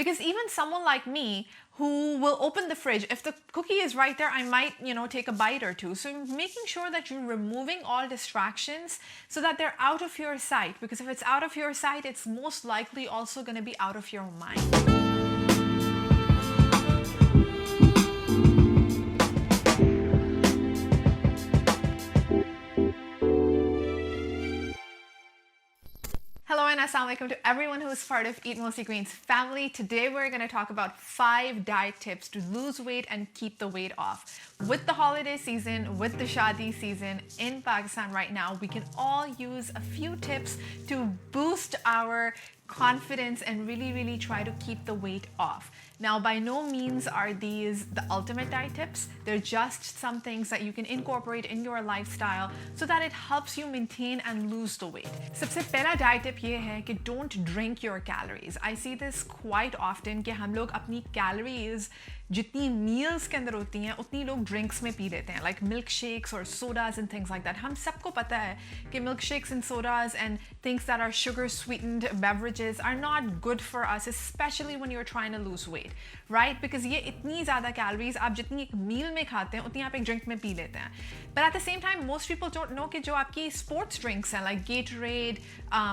Because even someone like me who will open the fridge, if the cookie is right there, I might, take a bite or two. So making sure that you're removing all distractions so that they're out of your sight. Because if it's out of your sight, it's most likely also going to be out of your mind. Hello and assalamu alaikum to everyone who is part of Eat Mostly Greens family. Today we're going to talk about 5 diet tips to lose weight and keep the weight off. With the holiday season, with the shadi season in Pakistan right now, we can all use a few tips to boost our confidence and really try to keep the weight off. Now, by no means are these the ultimate diet tips. They're just some things that you can incorporate in your lifestyle so that it helps you maintain and lose the weight. सबसे पहला diet tip ये है कि don't drink your calories. I see this quite often कि हम लोग अपनी calories जितनी meals के अंदर होती हैं उतनी लोग drinks में पी लेते हैं, like milkshakes or sodas and things like that. हम सबको पता है कि milkshakes and sodas and things that are sugar sweetened beverages are not good for us, especially when you're trying to lose weight, right? Because ये इतनी ज़्यादा calories आप जितनी एक meal में खाते हैं उतनी आप एक drink में पी लेते हैं. But at the same time, most people don't know कि जो आपकी sports drinks हैं, like Gatorade,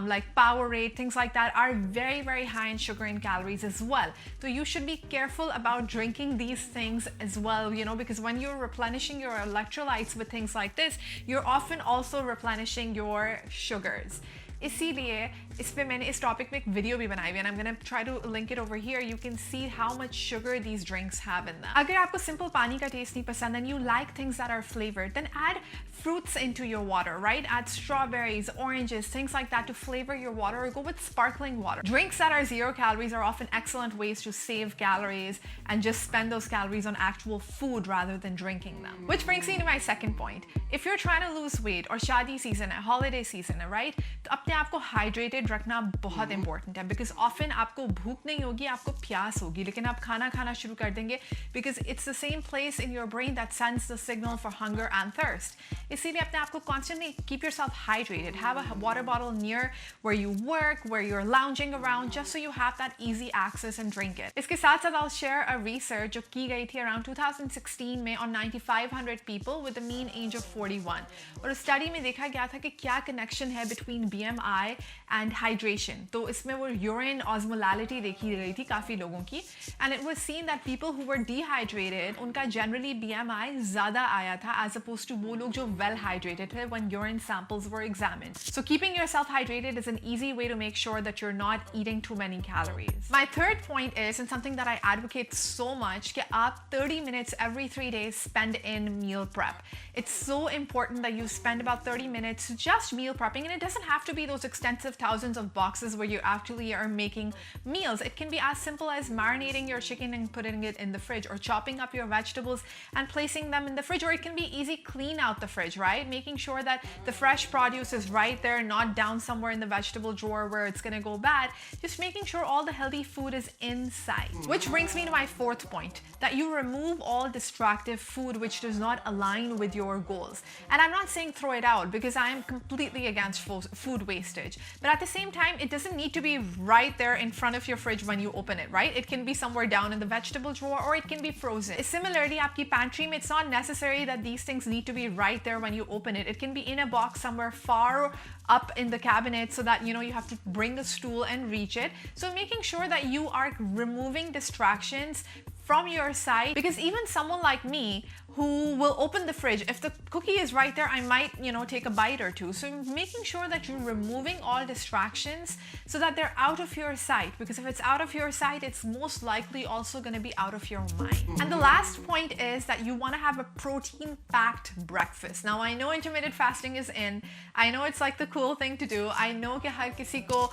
like Powerade, things like that, are very high in sugar and calories as well. So you should be careful about drinking these things as well, because when you're replenishing your electrolytes with things like this, you're often also replenishing your sugars. इसीलिए इस पे मैंने इस topic पे एक video भी बनाई हुई है and I'm gonna try to link it over here. You can see how much sugar these drinks have in them. अगर आपको simple पानी का taste नहीं पसंद and you like things that are flavored, then add fruits into your water, right? Add strawberries, oranges, things like that to flavor your water, or go with sparkling water. Drinks that are 0 calories are often excellent ways to save calories and just spend those calories on actual food rather than drinking them. Which brings me to my second point. If you're trying to lose weight or shadi season, holiday season, right? तो अपने आपको hydrated रखना बहुत important है, because often आपको भूख नहीं होगी, आपको प्यास होगी, लेकिन आप खाना शुरू कर देंगे because it's the same place in your brain that sends the signal for hunger and thirst. इसीलिए अपने आपको constantly keep yourself hydrated. Have a water bottle near where you work, where you're lounging around, just so you have that easy access and drink it. इसके साथ साथ I'll share a research जो की गई थी around 2016 में on 9,500 people with a mean age of 41. और उस study में देखा गया था कि क्या connection है between BMI and hydration. तो इसमें वो urine osmolality देखी गई थी काफ़ी लोगों की, and it was seen that people who were dehydrated उनका generally BMI ज़्यादा आया था as opposed to वो लोग जो well hydrated थे when urine samples were examined. So keeping yourself hydrated is an easy way to make sure that you're not eating too many calories. My third point is, and something that I advocate so much, कि आप 30 minutes every 3 days spend in meal prep. It's so important that you spend about 30 minutes just meal prepping, and it doesn't have to be those extensive thousands of boxes where you actually are making meals. It can be as simple as marinating your chicken and putting it in the fridge, or chopping up your vegetables and placing them in the fridge, or it can be easy clean out the fridge, right? Making sure that the fresh produce is right there, not down somewhere in the vegetable drawer where it's gonna go bad. Just making sure all the healthy food is inside. Which brings me to my fourth point, that you remove all distractive food which does not align with your goals. And I'm not saying throw it out, because I am completely against food wastage. But at the same time, it doesn't need to be right there in front of your fridge when you open it, right? It can be somewhere down in the vegetable drawer, or it can be frozen. Similarly, आपकी pantry में, it's not necessary that these things need to be right there when you open it. It can be in a box somewhere far up in the cabinet so that you have to bring a stool and reach it. So making sure that you are removing distractions from your side, because even someone like me who will open the fridge, if the cookie is right there, I might, take a bite or two. So making sure that you're removing all distractions so that they're out of your sight, because if it's out of your sight, it's most likely also going to be out of your mind. And the last point is that you want to have a protein-packed breakfast. Now, I know intermittent fasting is in. I know it's like the cool thing to do. I know कि हर किसी को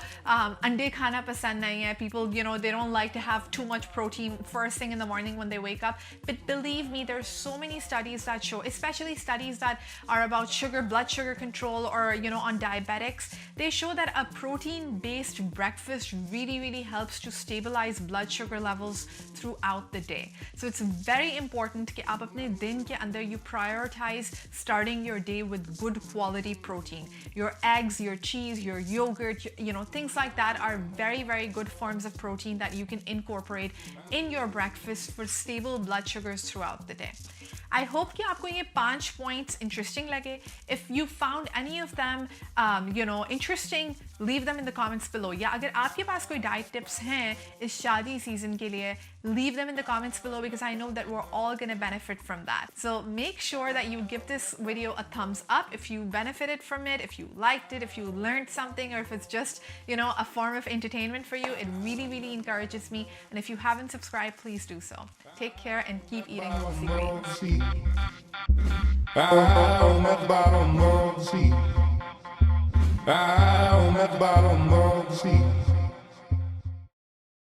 अंडे खाना पसंद नहीं है. People, they don't like to have too much protein first thing in the morning when they wake up. But believe me, there's so many many studies that show, especially studies that are about blood sugar control, or on diabetics. They show that a protein-based breakfast really helps to stabilize blood sugar levels throughout the day. So it's very important कि आप अपने दिन के अंदर you prioritize starting your day with good quality protein. Your eggs, your cheese, your yogurt, things like that are very good forms of protein that you can incorporate in your breakfast for stable blood sugars throughout the day. I hope कि आपको ये 5 points interesting लगे. If you found any of them, interesting, leave them in the comments below. या अगर आपके पास कोई diet tips हैं इस शादी season के लिए, leave them in the comments below, because I know that we're all gonna benefit from that. So make sure that you give this video a thumbs up if you benefited from it, if you liked it, if you learned something, or if it's just, a form of entertainment for you. It really encourages me. And if you haven't subscribed, please do so. Take care and keep eating Mulsi Greens. I'm at the bottom of the sea. I'm at the bottom of the sea.